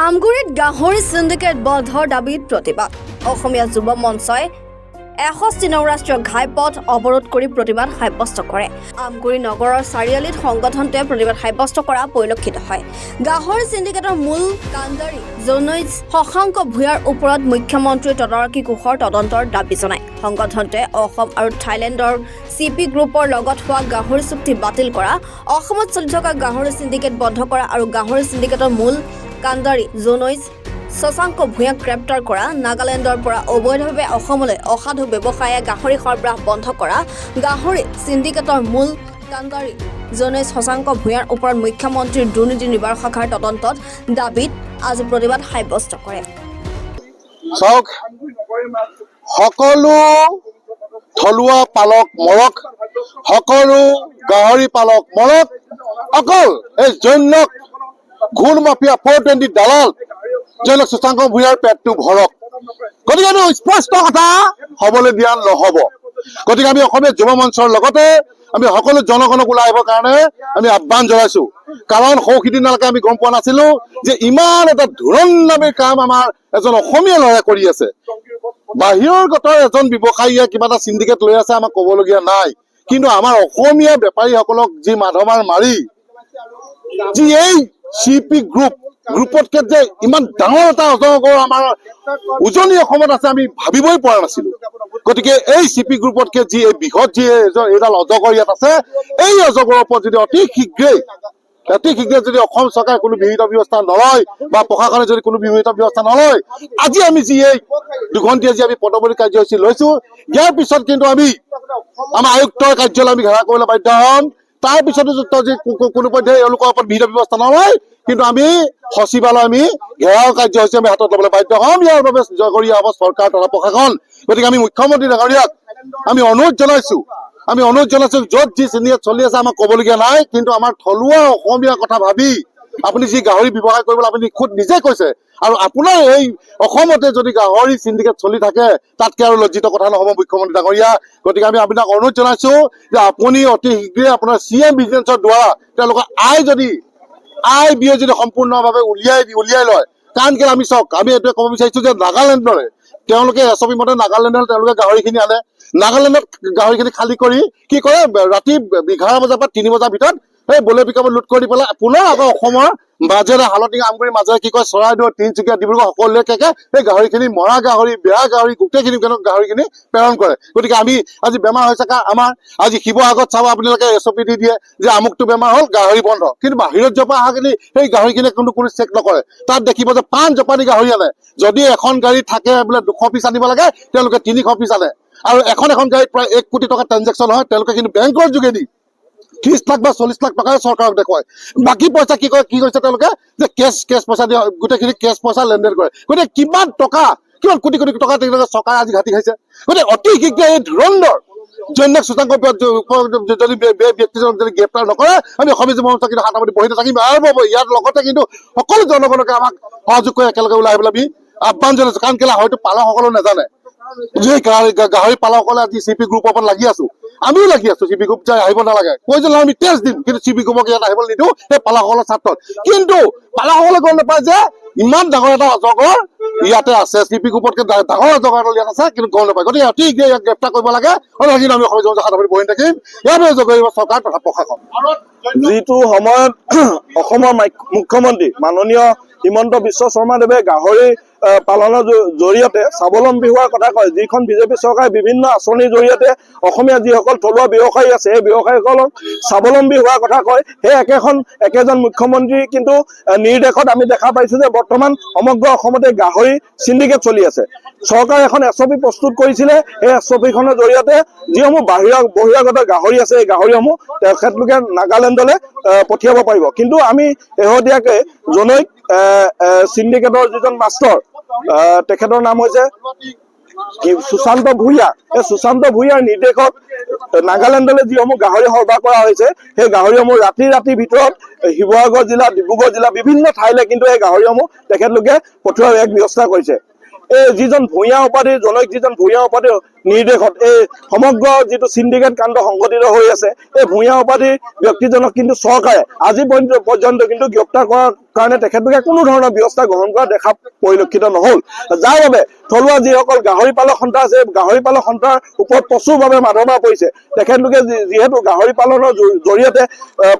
আমগুৰিত গাহৰি সিন্ডিকেট বন্ধৰ দাবীত প্ৰতিবাদ অসমীয়া যুৱ মঞ্চই ৬১ নং ৰাষ্ট্ৰীয় ঘাইপথ অৱৰোধ কৰি প্ৰতিবাদ সাব্যস্ত কৰে। আমগুৰি নগৰৰ চাৰিআলিত সংগঠনটোৱে প্ৰতিবাদ সাব্যস্ত কৰা পৰিলক্ষিত হয়। গাহৰি সিন্ডিকেটৰ মূল কাণ্ডাৰী জনৈজ শশাংক ভূঞাৰ ওপৰত মুখ্যমন্ত্ৰী তদাৰকী কোষৰ তদন্তৰ দাবী জনায়। সংগঠনটোৱে অসম আৰু থাইলেণ্ডৰ CP গ্ৰুপৰ লগত হোৱা গাহৰি চুক্তি বাতিল কৰা, অসমত চলি থকা গাহৰি সিন্ডিকেট বন্ধ কৰা আৰু গাহৰি সিন্ডিকেটৰ মূল কাণ্ডাৰী জনৈজ শশাংক ভূঞাক গ্ৰেপ্তাৰ কৰা, নাগালেণ্ডৰ পৰা অবৈধভাৱে অসমলৈ অসাধু ব্যৱসায়ে গাহৰি সৰবৰাহ বন্ধ কৰা, গাহৰি সিন্ডিকেটৰ মূল কাণ্ডাৰী জনৈজ শশাংক ভূঞাৰ ওপৰত মুখ্যমন্ত্ৰীৰ দুৰ্নীতি নিবাৰণ শাখাৰ তদন্তৰ দাবীত আজি প্ৰতিবাদ সাব্যস্ত কৰে। চাওক, সকলো থলুৱা পালক মৰক, সকলো গাহৰি পালক মৰক, অকল এই জৈনক ঘূণ মাফিয়া 420 দালাল জৈনক শশাংক ভূঞাৰ পেটটো ভৰক। গতিকে এইটো স্পষ্ট কথা হবলৈ দিয়া নহব। গতিকে আমি অসমীয়া যুৱ মঞ্চৰ লগতে আমি সকলো জনগণক ওলাই আহিবৰ কাৰণে আমি আহ্বান জনাইছো। কাৰণ সৌসিদিনালৈকে আমি গম পোৱা নাছিলো যে ইমান এটা ধুৰণ্ডামী কাম আমাৰ এজন অসমীয়া ল'ৰাই কৰি আছে। বাহিৰৰ গতৰ এজন ব্যৱসায়ীয়ে কিবা এটা চিণ্ডিকেট লৈ আছে, আমাক ক'বলগীয়া নাই। কিন্তু আমাৰ অসমীয়া বেপাৰীসকলক যি মাধমাৰ মাৰি যি এই CP গ্ৰুপতকে যে ইমান ডাঙৰ এটা অজগৰ আমাৰ উজনি অসমত আছে আমি ভাবিবই পৰা নাছিলো। গতিকে এই CP গ্ৰুপতকে যি এই বৃহৎ যি এইডাল অজগৰ ইয়াত আছে, এই অজগৰৰ ওপৰত যদি অতি শীঘ্ৰে যদি অসম চৰকাৰে কোনো বিহিত ব্যৱস্থা নলয় বা প্ৰশাসনে যদি কোনো বিহিত ব্যৱস্থা নলয়, আজি আমি যি এই দুঘণ্টীয়া যি আমি পদবলী কাৰ্যসূচী লৈছো, ইয়াৰ পিছত কিন্তু আমি আমাৰ আয়ুক্তৰ কাৰ্যালয় আমি ঘেৰাও কৰিবলৈ বাধ্য হ'ম। তাৰ পিছতো যদি কোনো পধ্যে এওঁলোকৰ ওপৰত বিহিত ব্যৱস্থা নলয়, কিন্তু আমি সচিবালয় আমি ঘেৰাও কাৰ্যসূচী আমি হাতত ল'বলৈ বাধ্য হ'ম। ইয়াৰ বাবে জগৰীয়া হ'ব চৰকাৰ তথা প্ৰশাসন। গতিকে আমি মুখ্যমন্ত্ৰী ডাঙৰীয়াক আমি অনুৰোধ জনাইছো, য'ত যি চিন্ডিকেট চলি আছে আমাক ক'বলগীয়া নাই, কিন্তু আমাৰ থলুৱা অসমীয়াৰ কথা ভাবি আপুনি যি গাহৰি ব্যৱসায় কৰিবলৈ আপুনি খুদ নিজে কৈছে, আৰু আপোনাৰ এই অসমতে যদি গাহৰি চিন্ডিকেট চলি থাকে তাতকে আৰু লজ্জিত কথা নহ'ব মুখ্যমন্ত্ৰী ডাঙৰীয়া। গতিকে আমি আপোনাক অনুৰোধ জনাইছো যে আপুনি অতি শীঘ্ৰে আপোনাৰ CM বিজিনেছৰ দ্বাৰা তেওঁলোকৰ আয় ব্যয় যদি সম্পূৰ্ণভাৱে উলিয়াই লয়। কাৰণ কেলৈ আমি চাওক, আমি এইটোৱে ক'ব বিচাৰিছো যে নাগালেণ্ডৰে তেওঁলোকে SOP মতে নাগালেণ্ডৰ তেওঁলোকে গাহৰিখিনি আনে। নাগালেণ্ডত গাহৰিখিনি খালী কৰি কি কৰে, ৰাতি 11 বজাৰ পৰা 3 বজাৰ ভিতৰত সেই বলে পিকআপত লোড কৰি পেলাই পুনৰ আকৌ অসমৰ মাজেৰে হালদিঙা আমগুৰিৰ মাজেৰে কি কয় চৰাইদেউ, তিনিচুকীয়া, ডিব্ৰুগড় সকলোলৈকে সেই গাহৰিখিনি মৰা গাহৰি, বেয়া গাহৰি গোটেইখিনি গাহৰিখিনি প্ৰেৰণ কৰে। গতিকে আমি আজি বেমাৰ হৈছে আমাৰ আজি শিৱসাগৰত চাব আপোনালোকে SOP দি দিয়ে যে আমুকটো বেমাৰ হ'ল গাহৰি বন্ধ, কিন্তু বাহিৰত জপা অহাখিনি সেই গাহৰিখিনি কোনো চেক নকৰে। তাত দেখিব যে 5 জপানী গাহৰি আনে। যদি এখন গাড়ী থাকে বোলে 200 পিচ আনিব লাগে, তেওঁলোকে 300 পিচ আনে। আৰু এখন গাড়ীত প্ৰায় 1 কোটি টকা ট্ৰেঞ্জেকশ্যন হয়। তেওঁলোকে কিন্তু বেংকৰ যোগেদি 30 লাখ বা 40 লাখ টকাৰে চৰকাৰক দেখুৱায়। বাকী পইচা কি কৰিছে তেওঁলোকে যে কেছ পইচা দিয়ে, গোটেইখিনি কেছ পইচা লেনদেন কৰে। গতিকে কিমান কোটি কোটি টকা তেওঁলোকে চৰকাৰে আজি ঘাটি খাইছে। গতিকে অতি শীঘ্ৰে এই ধুৰন্ধৰ জৈনক শশাংক যদি ব্যক্তিজনক যদি গ্ৰেপ্তাৰ নকৰে, আমি অসমীয়া যুৱ মঞ্চ কিন্তু হাত পাতি বহি নাথাকিম। ইয়াৰ লগতে কিন্তু সকলো জনগণকে আমাক সহযোগ কৰি একেলগে ওলাই আহিবলৈ আমি আহ্বান জনাইছো। কাৰণ কেলৈ হয়তো পালকসকলেও নাজানে যে গাহৰি পালকসকলে আজি CP গ্ৰুপৰ ওপৰত লাগি আছো, আমিও লাগি আছো। CP গ্ৰুপ যাই আহিব নালাগে, কৈছিল আমি টেষ্ট দিম, কিন্তু CP গ্ৰুপক ইয়াত আহিবলৈ নিদিওঁ সেই পালকসকলৰ স্বাৰ্থত। কিন্তু পালকসকলে গম নাপায় যে ইমান ডাঙৰ এটা অজগৰ ইয়াতে আছে, CP গ্ৰুপতকে ডাঙৰ অজগৰ এটা ইয়াত আছে, কিন্তু গম নাপায়। গতিকে অতি শীঘ্ৰে ইয়াক গ্ৰেপ্তাৰ কৰিব লাগে, কিন্তু আমি অসমীয়া জনতা হাত পাতি বহি থাকিম। ইয়াৰ বাবে জগৰীয়া চৰকাৰ তথা প্ৰশাসন। যিটো সময়ত অসমৰ মুখ্যমন্ত্ৰী মাননীয় হিমন্ত বিশ্ব শৰ্মাদেৱে গাহৰি পালনৰ জৰিয়তে স্বাৱলম্বী হোৱাৰ কথা কয়, যিখন BJP চৰকাৰে বিভিন্ন আঁচনিৰ জৰিয়তে অসমীয়া যিসকল থলুৱা ব্যৱসায়ী আছে সেই ব্যৱসায়ীসকলক স্বাৱলম্বী হোৱাৰ কথা কয়, সেই একেজন মুখ্যমন্ত্ৰী কিন্তু নিৰ্দেশত আমি দেখা পাইছো যে বৰ্তমান সমগ্ৰ অসমতে গাহৰি চিণ্ডিকেট চলি আছে। চৰকাৰে এখন SOP প্ৰস্তুত কৰিছিলে, সেই SOPখনৰ জৰিয়তে যিসমূহ বহিৰাগত গাহৰি আছে এই গাহৰিসমূহ তেখেতলোকে নাগালেণ্ডলৈ পঠিয়াব পাৰিব। কিন্তু আমি শেহতীয়াকৈ জনৈক চিণ্ডিকেটৰ যিজন মাষ্টৰ, তেখেতৰ নাম হৈছে সুশান্ত ভূঞা, এই সুশান্ত ভূঞাৰ নিৰ্দেশত নাগালেণ্ডলৈ যিসমূহ গাহৰি সৰবৰাহ কৰা হৈছে সেই গাহৰিসমূহ ৰাতিৰ ভিতৰত শিৱসাগৰ জিলা, ডিব্ৰুগড় জিলা বিভিন্ন ঠাইলৈ কিন্তু এই গাহৰিসমূহ তেখেতলোকে পঠিওৱাৰ এক ব্যৱস্থা কৰিছে। এই যিজন ভূঞা উপাধিৰ জনৈক যিজন ভূঞা উপাধিৰ নিৰ্দেশত এই সমগ্ৰ যিটো চিণ্ডিকেট কাণ্ড সংঘটিত হৈ আছে এই ভূঞা উপাধিৰ ব্যক্তিজনক কিন্তু চৰকাৰে আজি পৰ্যন্ত কিন্তু গ্ৰেপ্তাৰ কৰাৰ কাৰণে তেখেতলোকে কোনো ধৰণৰ ব্যৱস্থা গ্ৰহণ কৰা দেখা পৰিলক্ষিত নহল, যাৰ বাবে থলুৱা যিসকল গাহৰি পালক সন্থা আছে গাহৰি পালক সন্থাৰ ওপৰত প্ৰচুৰভাৱে মাধমাৰ পৰিছে। তেখেতলোকে যিহেতু গাহৰি পালনৰ জৰিয়তে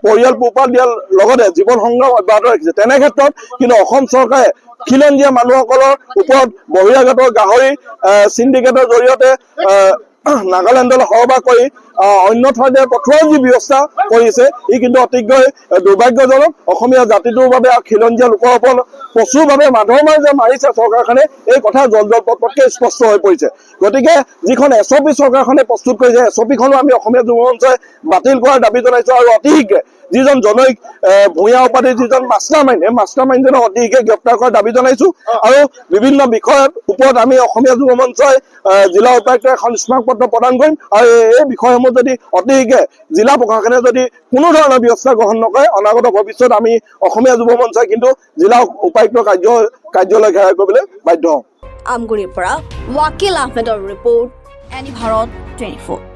পৰিয়াল পোহপাল দিয়াৰ লগতে জীৱন সংগ্ৰাম অব্যাহত ৰাখিছে, তেনে ক্ষেত্ৰত কিন্তু অসম চৰকাৰে খিলঞ্জীয়া মানুহসকলৰ ওপৰত বহিৰাগতৰ গাহৰি চিণ্ডিকেটৰ জৰিয়তে নাগালেণ্ডলৈ সৰবৰাহ কৰি অন্য ঠাইতে পঠোৱাৰ যি ব্যৱস্থা কৰিছে ই কিন্তু অতিকৈ দুৰ্ভাগ্যজনক। অসমীয়া জাতিটোৰ বাবে আৰু খিলঞ্জীয়া লোকৰ ওপৰত প্ৰচুৰভাৱে মাধমাৰ যে মাৰিছে চৰকাৰখনে এই কথা জলপটকৈ স্পষ্ট হৈ পৰিছে। গতিকে যিখন SOP চৰকাৰখনে প্ৰস্তুত কৰিছে SOPখনো আমি অসমীয়া যুৱ মঞ্চই বাতিল কৰাৰ দাবী জনাইছো আৰু অতি শীঘ্ৰে যিজন জনৈক ভূঞা উপাধিৰ যিজন মাষ্টাৰ মাইণ্ড সেই মাষ্টাৰ মাইণ্ডজনক অতি শীঘ্ৰে গ্ৰেপ্তাৰ কৰাৰ দাবী জনাইছো আৰু বিভিন্ন বিষয়ৰ ওপৰত আমি অসমীয়া যুৱ মঞ্চই জিলা উপায়ুক্তক এখন স্মাৰক পত্ৰ প্ৰদান কৰিম আৰু এই বিষয়সমূহ যদি অতি শীঘ্ৰে জিলা প্ৰশাসনে যদি কোনো ধৰণৰ ব্যৱস্থা গ্ৰহণ নকৰে অনাগত ভৱিষ্যত আমি অসমীয়া যুৱ মঞ্চই কিন্তু জিলা উপায়ুক্তৰ কাৰ্যালয় ঘেৰাও কৰিবলৈ বাধ্য হওঁ। আমগুৰিৰ পৰা ৱাকিল আহমেদৰ ৰিপৰ্ট, এনি ভাৰত 24।